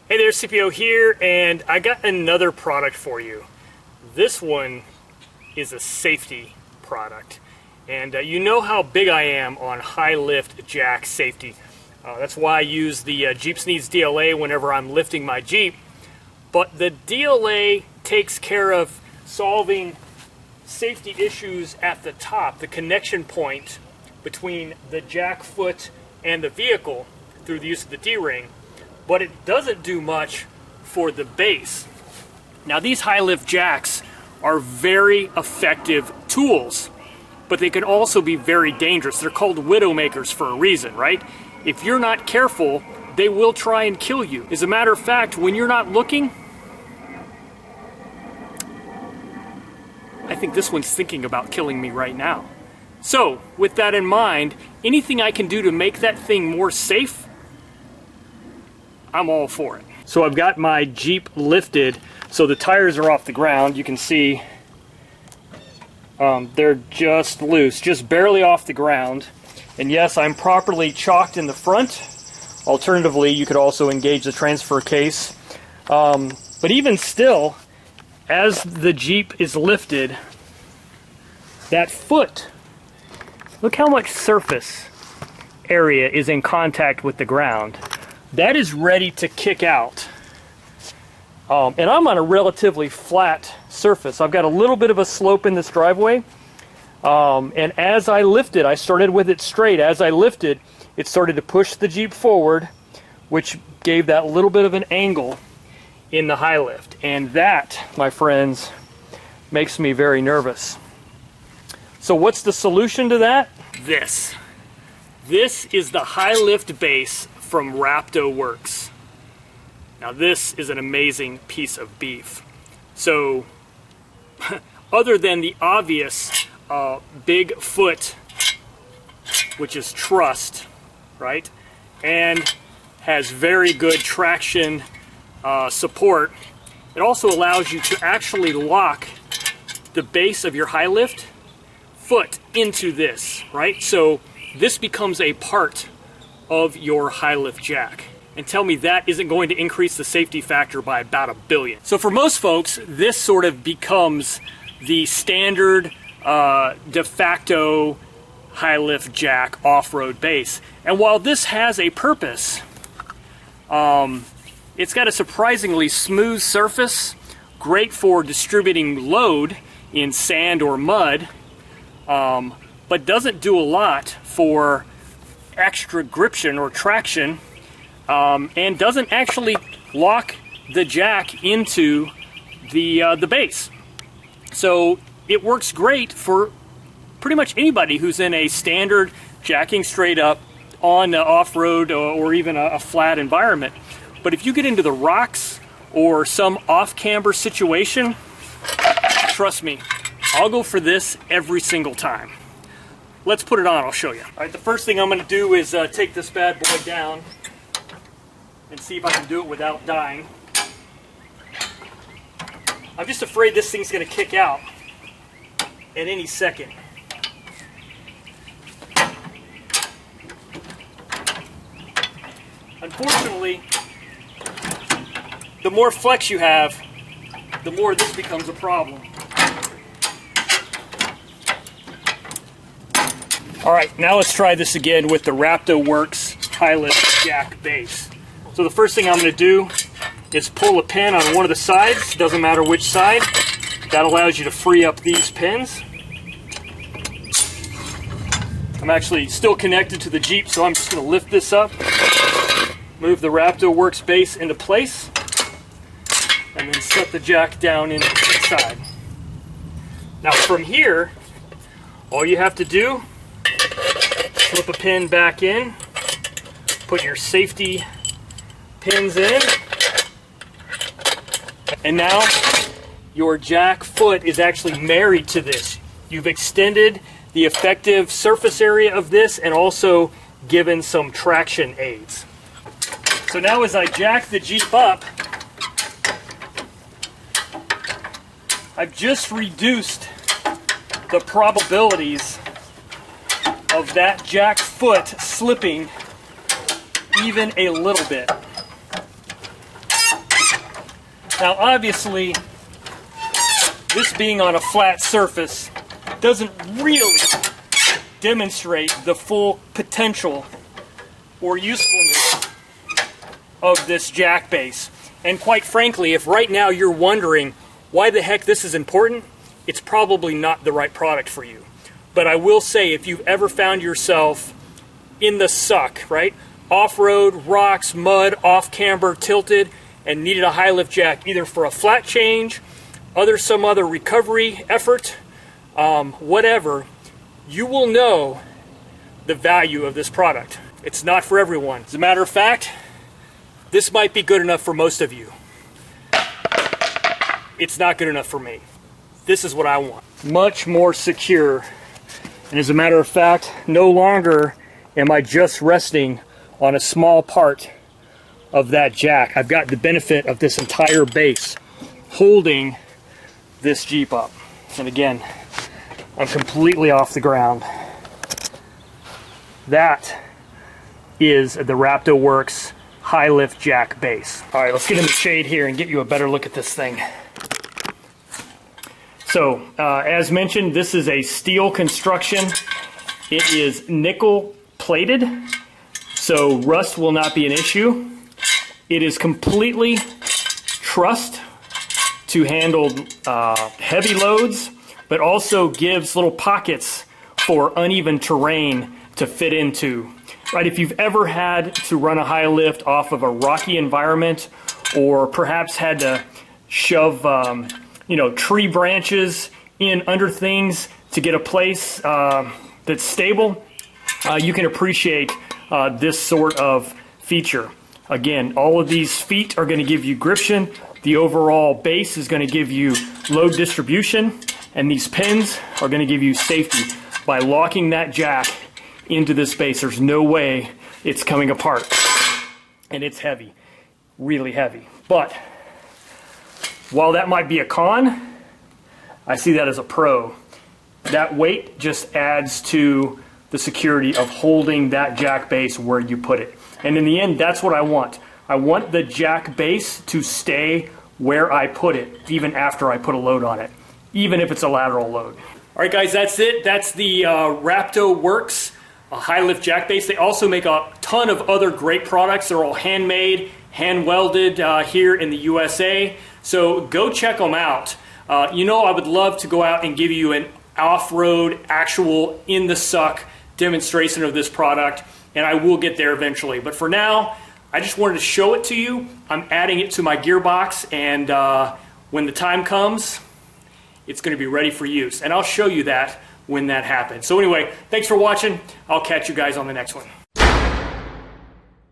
Hey there, CPO here, and I got another product for you. This one is a safety product, and you know how big I am on high lift jack safety. That's why I use the Jeep Needs DLA whenever I'm lifting my Jeep. But the DLA takes care of solving safety issues at the top, the connection point between the jack foot and the vehicle through the use of the D-ring. But it doesn't do much for the base. Now, these high lift jacks are very effective tools, but they can also be very dangerous. They're called widowmakers for a reason, right? If you're not careful, they will try and kill you. As a matter of fact, when you're not looking, I think this one's thinking about killing me right now. So, with that in mind, anything I can do to make that thing more safe, I'm all for it. So I've got my Jeep lifted, so the tires are off the ground. You can see they're just loose, just barely off the ground. And yes, I'm properly chalked in the front. Alternatively, you could also engage the transfer case. But even still, as the Jeep is lifted, that foot, look how much surface area is in contact with the ground. That is ready to kick out. And I'm on a relatively flat surface. I've got a little bit of a slope in this driveway. And as I lifted, I started with it straight. As I lifted, it started to push the Jeep forward, which gave that little bit of an angle in the high lift. And that, my friends, makes me very nervous. So what's the solution to that? This. This is the high lift base from Rapto Worx. Now this is an amazing piece of beef. So other than the obvious big foot, which is trussed, right, and has very good traction support, it also allows you to actually lock the base of your high lift foot into this, right? So this becomes a part of your high lift jack. And tell me that isn't going to increase the safety factor by about 1 billion. So for most folks, this sort of becomes the standard de facto high lift jack off-road base. And while this has a purpose, it's got a surprisingly smooth surface, great for distributing load in sand or mud, but doesn't do a lot for extra gription or traction, and doesn't actually lock the jack into the base. So it works great for pretty much anybody who's in a standard jacking straight up on off-road or even a flat environment. But if you get into the rocks or some off-camber situation, trust me, I'll go for this every single time. Let's put it on, I'll show you. All right, the first thing I'm going to do is take this bad boy down and see if I can do it without dying. I'm just afraid this thing's going to kick out at any second. Unfortunately, the more flex you have, the more this becomes a problem. Alright, now let's try this again with the Rapto Worx high lift jack base. So the first thing I'm going to do is pull a pin on one of the sides, doesn't matter which side. That allows you to free up these pins. I'm actually still connected to the Jeep, so I'm just going to lift this up, move the Rapto Worx base into place, and then set the jack down inside. Now from here, all you have to do, slip a pin back in, put your safety pins in, and now your jack foot is actually married to this. You've extended the effective surface area of this and also given some traction aids. So now as I jack the Jeep up, I've just reduced the probabilities of that jack foot slipping even a little bit. Now obviously, this being on a flat surface doesn't really demonstrate the full potential or usefulness of this jack base. And quite frankly, if right now you're wondering why the heck this is important, it's probably not the right product for you. But I will say, if you've ever found yourself in the suck, right? Off-road, rocks, mud, off-camber, tilted, and needed a high lift jack, either for a flat change, some other recovery effort, whatever, you will know the value of this product. It's not for everyone. As a matter of fact, this might be good enough for most of you. It's not good enough for me. This is what I want. Much more secure. And as a matter of fact, no longer am I just resting on a small part of that jack. I've got the benefit of this entire base holding this Jeep up. And again, I'm completely off the ground. That is the Rapto Worx high lift jack base. All right, let's get in the shade here and get you a better look at this thing. So, as mentioned, this is a steel construction. It is nickel plated, so rust will not be an issue. It is completely trussed to handle heavy loads, but also gives little pockets for uneven terrain to fit into. Right, if you've ever had to run a high lift off of a rocky environment, or perhaps had to shove tree branches in under things to get a place that's stable, you can appreciate this sort of feature. Again, all of these feet are going to give you gription. The overall base is going to give you load distribution, and these pins are going to give you safety. By locking that jack into this base, there's no way it's coming apart. And it's heavy, really heavy. But while that might be a con, I see that as a pro. That weight just adds to the security of holding that jack base where you put it. And in the end, that's what I want. I want the jack base to stay where I put it, even after I put a load on it, even if it's a lateral load. All right, guys, that's it. That's the Rapto Worx high lift jack base. They also make a ton of other great products. They're all handmade, hand welded here in the USA. So go check them out. I would love to go out and give you an off-road, actual in the suck demonstration of this product, and I will get there eventually. But for now, I just wanted to show it to you. I'm adding it to my gearbox, and when the time comes, it's going to be ready for use. And I'll show you that when that happens. So anyway, thanks for watching. I'll catch you guys on the next one.